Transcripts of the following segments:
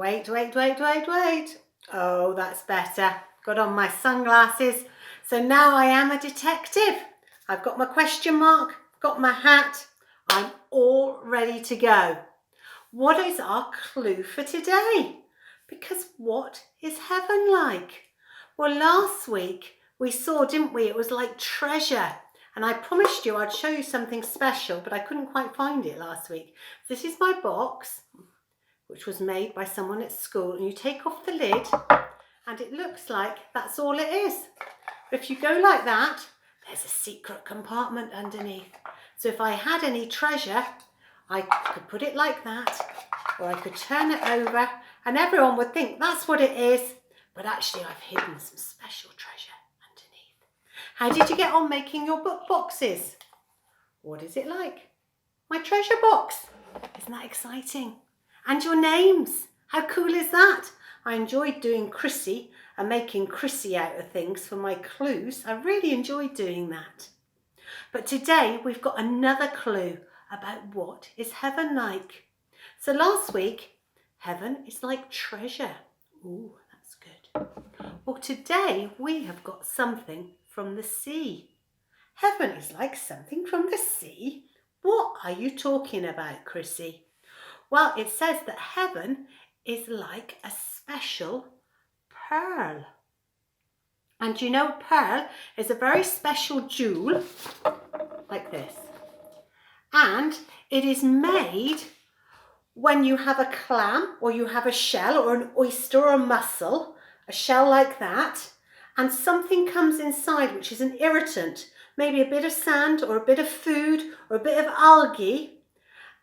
Wait. Oh, that's better. Got on my sunglasses. So now I am a detective. I've got my question mark, got my hat. I'm all ready to go. What is our clue for today? Because what is heaven like? Well, last week we saw, didn't we? It was like treasure. And I promised you I'd show you something special, but I couldn't quite find it last week. This is my box, which was made by someone at school. And you take off the lid and it looks like that's all it is. But if you go like that, there's a secret compartment underneath. So if I had any treasure, I could put it like that, or I could turn it over and everyone would think that's what it is. But actually I've hidden some special treasure underneath. How did you get on making your book boxes? What is it like? My treasure box. Isn't that exciting? And your names. How cool is that? I enjoyed doing Chrissie and making Chrissie out of things for my clues. I really enjoyed doing that. But today we've got another clue about what is heaven like. So last week, heaven is like treasure. Ooh, that's good. Well, today we have got something from the sea. Heaven is like something from the sea? What are you talking about, Chrissie? Well, it says that heaven is like a special pearl. And you know, pearl is a very special jewel, like this. And it is made when you have a clam or you have a shell or an oyster or a mussel, a shell like that, and something comes inside which is an irritant, maybe a bit of sand or a bit of food or a bit of algae.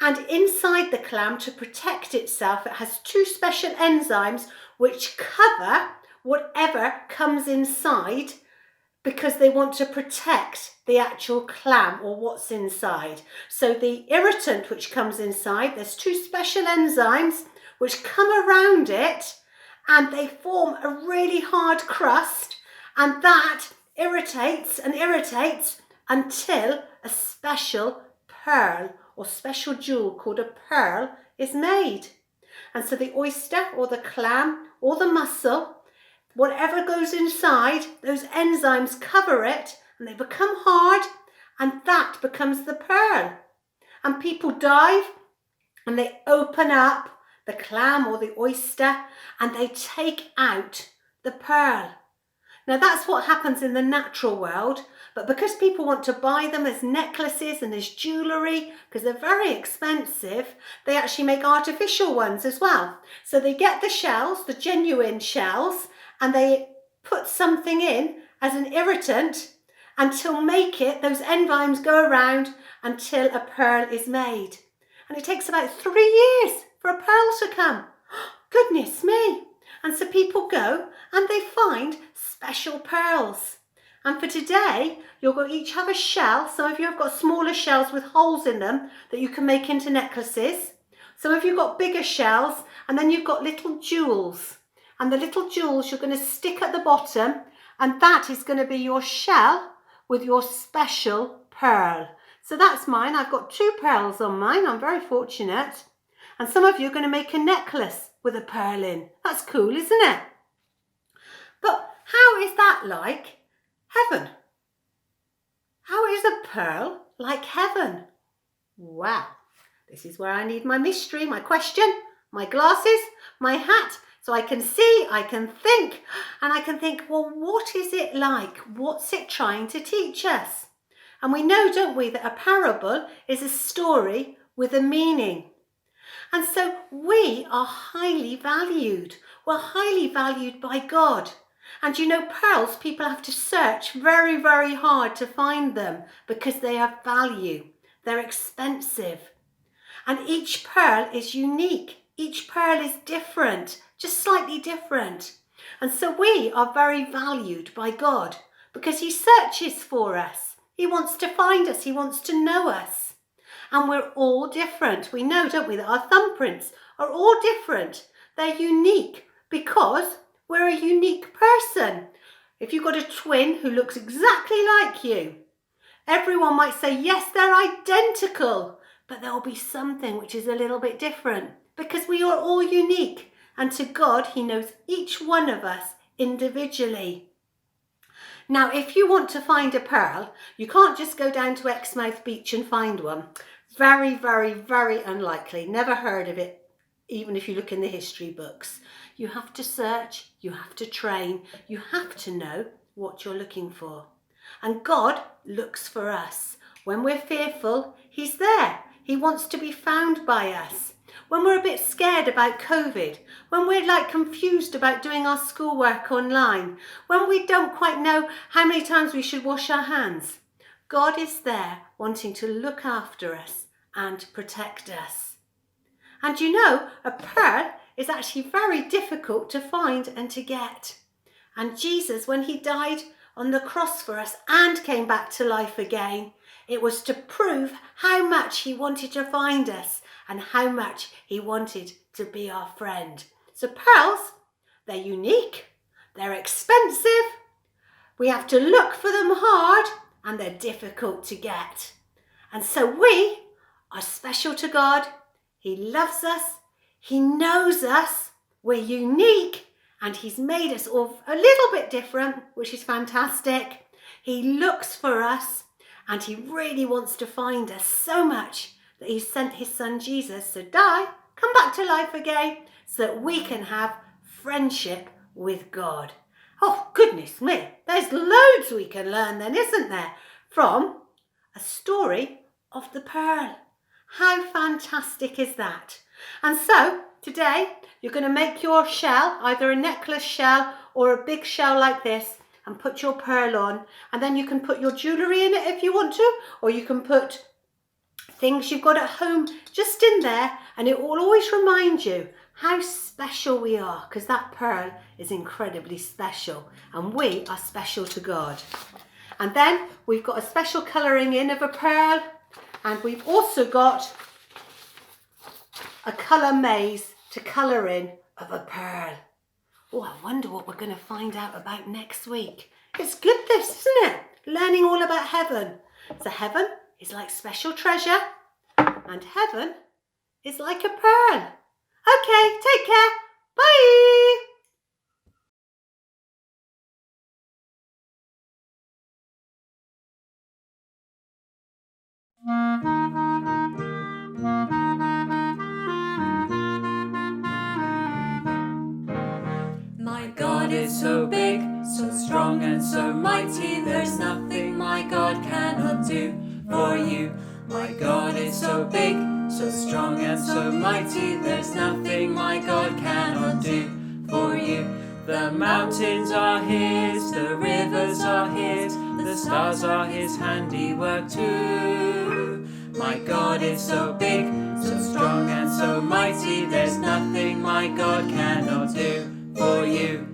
And inside the clam, to protect itself, it has two special enzymes which cover whatever comes inside because they want to protect the actual clam or what's inside. So the irritant which comes inside, there's two special enzymes which come around it and they form a really hard crust, and that irritates and irritates until a special pearl or special jewel called a pearl is made. And so the oyster or the clam or the mussel, whatever goes inside, those enzymes cover it and they become hard, and that becomes the pearl. And people dive and they open up the clam or the oyster and they take out the pearl. Now that's what happens in the natural world, but because people want to buy them as necklaces and as jewellery, because they're very expensive, they actually make artificial ones as well. So they get the shells, the genuine shells, and they put something in as an irritant until those enzymes go around until a pearl is made. And it takes about 3 years for a pearl to come. Goodness me. And so people go and they find special pearls. And for today, you'll each have a shell. Some of you have got smaller shells with holes in them that you can make into necklaces. Some of you have got bigger shells, and then you've got little jewels. And the little jewels you're going to stick at the bottom, and that is going to be your shell with your special pearl. So that's mine. I've got 2 pearls on mine. I'm very fortunate. And some of you are going to make a necklace with a pearl in. That's cool, isn't it? But how is that like heaven? How is a pearl like heaven? Wow, this is where I need my mystery, my question, my glasses, my hat, so I can see, I can think, and I can think, well, what is it like? What's it trying to teach us? And we know, don't we, that a parable is a story with a meaning. And so we are highly valued. We're highly valued by God. And you know, pearls, people have to search very, very hard to find them because they have value. They're expensive. And each pearl is unique. Each pearl is different, just slightly different. And so we are very valued by God because He searches for us. He wants to find us. He wants to know us. And we're all different. We know, don't we, that our thumbprints are all different. They're unique because we're a unique person. If you've got a twin who looks exactly like you, everyone might say, yes, they're identical, but there'll be something which is a little bit different because we are all unique And to God, he knows each one of us individually. Now, if you want to find a pearl, you can't just go down to Exmouth Beach and find one. Very, very, very unlikely. Never heard of it, even if you look in the history books. You have to search, you have to train, you have to know what you're looking for. And God looks for us. When we're fearful, he's there. He wants to be found by us. When we're a bit scared about COVID, when we're confused about doing our schoolwork online, when we don't quite know how many times we should wash our hands, God is there wanting to look after us and protect us. And you know, a pearl is actually very difficult to find and to get. And Jesus, when he died on the cross for us and came back to life again, it was to prove how much he wanted to find us and how much he wanted to be our friend. So pearls, they're unique, they're expensive, we have to look for them hard, and they're difficult to get. And so we are special to God. He loves us, he knows us, we're unique, and he's made us all a little bit different, which is fantastic. He looks for us, and he really wants to find us so much that he sent his son Jesus to die, come back to life again, so that we can have friendship with God. Oh, goodness me, there's loads we can learn then, isn't there? From a story of the pearl. How fantastic is that? And so, today, you're going to make your shell, either a necklace shell or a big shell like this, and put your pearl on. And then you can put your jewellery in it if you want to, or you can put things you've got at home just in there, and it will always remind you how special we are, because that pearl is incredibly special, and we are special to God. And then we've got a special colouring in of a pearl, and we've also got a colour maze to colour in of a pearl. Oh, I wonder what we're going to find out about next week. It's good this, isn't it? Learning all about heaven. So heaven is like special treasure, and heaven is like a pearl. Okay, take care. Bye. My God is so big, so strong and so mighty, there's nothing my God cannot do for you. My God is so big, so strong and so mighty, there's nothing my God cannot do for you. The mountains are his, the rivers are his, the stars are his handiwork too. My God is so big, so strong and so mighty, there's nothing my God cannot do for you.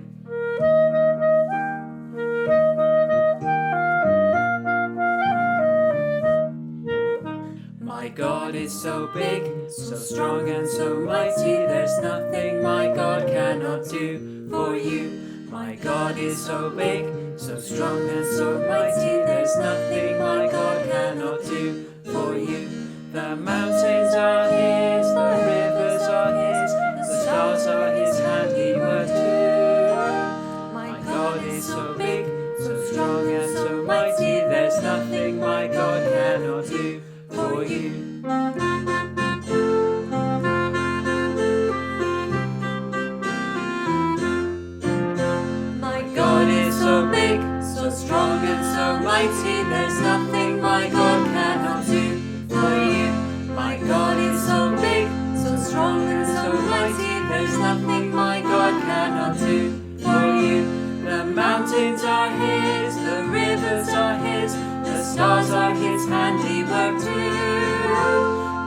My God is so big, so strong and so mighty, there's nothing my God cannot do for you. My God is so big, so strong and so mighty, there's nothing my God cannot do for you. The mountains are his, the rivers are his, the stars are his handiwork too. My God is so big, so strong and so mighty, there's nothing my God cannot do for you. My God is so big, so strong and so mighty, there's nothing my God cannot do for you. My God is so big, so strong and so mighty, there's nothing my God cannot do for you. The mountains are his, the rivers are his, the stars are his handiwork too.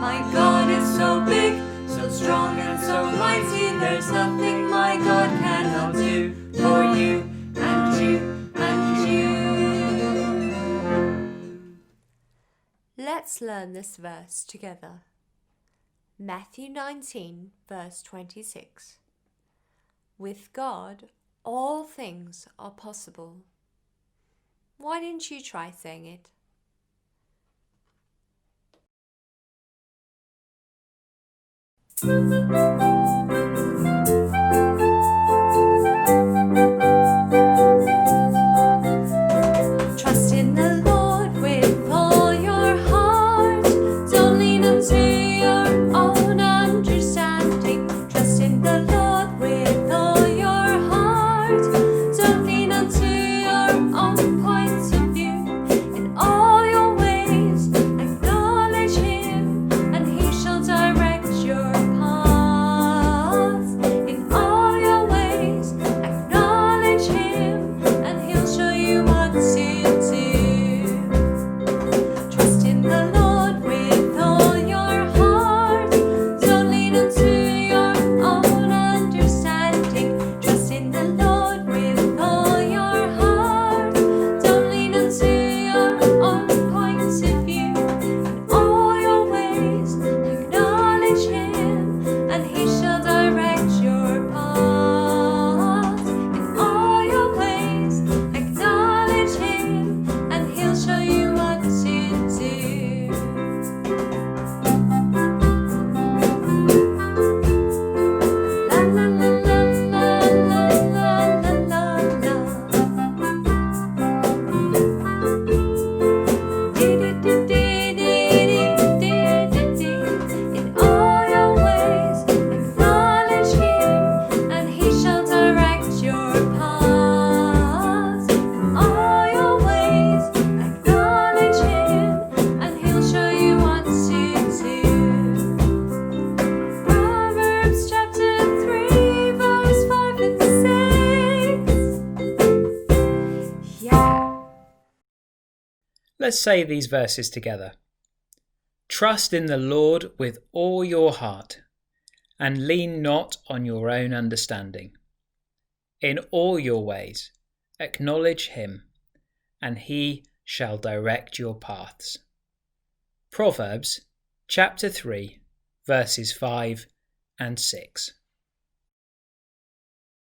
My God is so big, so strong and so mighty, there's nothing my God cannot do for you and you and you. Let's learn this verse together. Matthew 19, verse 26. With God, all things are possible. Why didn't you try saying it? Let's say these verses together. Trust in the Lord with all your heart, and lean not on your own understanding. In all your ways acknowledge him, and he shall direct your paths. Proverbs chapter 3, verses 5 and 6.